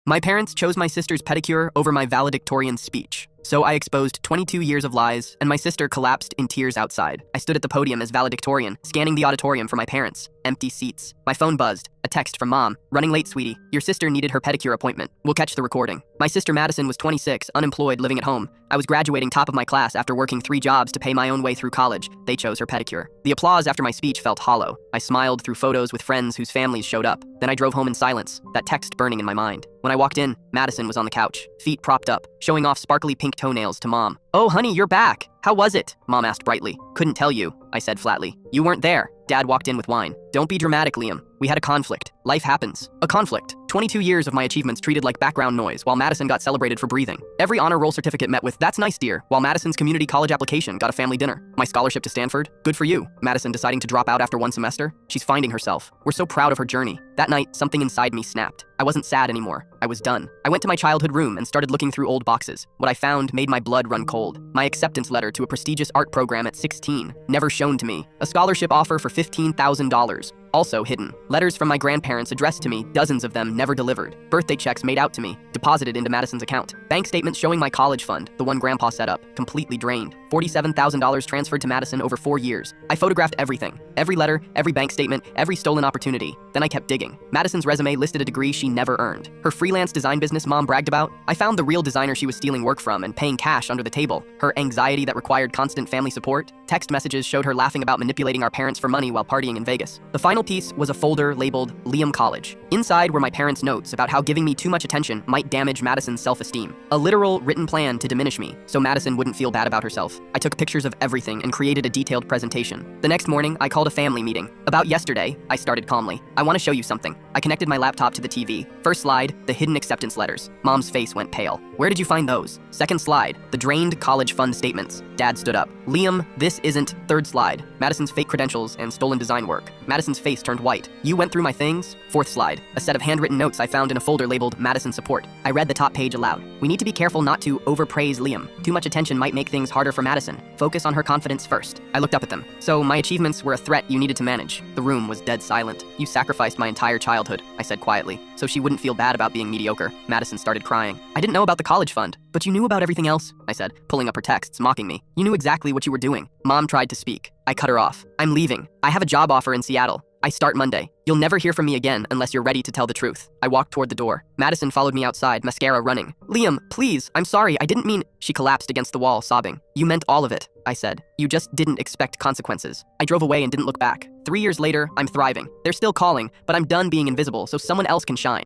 My parents chose my sister's pedicure over my valedictorian speech. So I exposed 22 years of lies, and my sister collapsed in tears outside. I stood at the podium as valedictorian, scanning the auditorium for my parents. Empty seats. My phone buzzed. A text from Mom. Running late, sweetie. Your sister needed her pedicure appointment. We'll catch the recording. My sister Madison was 26, unemployed, living at home. I was graduating top of my class after working 3 jobs to pay my own way through college. They chose her pedicure. The applause after my speech felt hollow. I smiled through photos with friends whose families showed up. Then I drove home in silence, that text burning in my mind. When I walked in, Madison was on the couch, feet propped up, showing off sparkly pink toenails to Mom. "Oh, honey, you're back. How was it?" Mom asked brightly. "Couldn't tell you," I said flatly. "You weren't there." Dad walked in with wine. "Don't be dramatic, Liam. We had a conflict. Life happens." A conflict. 22 years of my achievements treated like background noise while Madison got celebrated for breathing. Every honor roll certificate met with "That's nice, dear," while Madison's community college application got a family dinner. My scholarship to Stanford? Good for you. Madison deciding to drop out after 1 semester? She's finding herself. We're so proud of her journey. That night, something inside me snapped. I wasn't sad anymore. I was done. I went to my childhood room and started looking through old boxes. What I found made my blood run cold. My acceptance letter to a prestigious art program at 16, never shown to me. A scholarship offer for $15,000. Also hidden. Letters from my grandparents addressed to me, dozens of them never delivered. Birthday checks made out to me, deposited into Madison's account. Bank statements showing my college fund, the one Grandpa set up, completely drained. $47,000 transferred to Madison over 4 years. I photographed everything. Every letter, every bank statement, every stolen opportunity. Then I kept digging. Madison's resume listed a degree she never earned. Her freelance design business Mom bragged about. I found the real designer she was stealing work from and paying cash under the table. Her anxiety that required constant family support. Text messages showed her laughing about manipulating our parents for money while partying in Vegas. The final piece was a folder labeled Liam College. Inside were my parents' notes about how giving me too much attention might damage Madison's self-esteem. A literal written plan to diminish me, so Madison wouldn't feel bad about herself. I took pictures of everything and created a detailed presentation. The next morning, I called a family meeting. About yesterday, I started calmly. "I want to show you something." I connected my laptop to the TV. First slide, the hidden acceptance letters. Mom's face went pale. "Where did you find those?" Second slide, the drained college fund statements. Dad stood up. "Liam, this isn't." Third slide, Madison's fake credentials and stolen design work. Madison's face turned white. "You went through my things?" Fourth slide, a set of handwritten notes I found in a folder labeled Madison Support. I read the top page aloud. "We need to be careful not to overpraise Liam. Too much attention might make things harder for Madison. Focus on her confidence first." I looked up at them. "So my achievements were a threat you needed to manage." The room was dead silent. "You sacrificed my entire childhood," I said quietly, "so she wouldn't feel bad about being mediocre." Madison started crying. "I didn't know about the college fund." "But you knew about everything else," I said, pulling up her texts, mocking me. "You knew exactly what you were doing." Mom tried to speak. I cut her off. "I'm leaving. I have a job offer in Seattle. I start Monday. You'll never hear from me again unless you're ready to tell the truth." I walked toward the door. Madison followed me outside, mascara running. "Liam, please, I'm sorry, I didn't mean..." She collapsed against the wall, sobbing. "You meant all of it," I said. "You just didn't expect consequences." I drove away and didn't look back. 3 years later, I'm thriving. They're still calling, but I'm done being invisible so someone else can shine.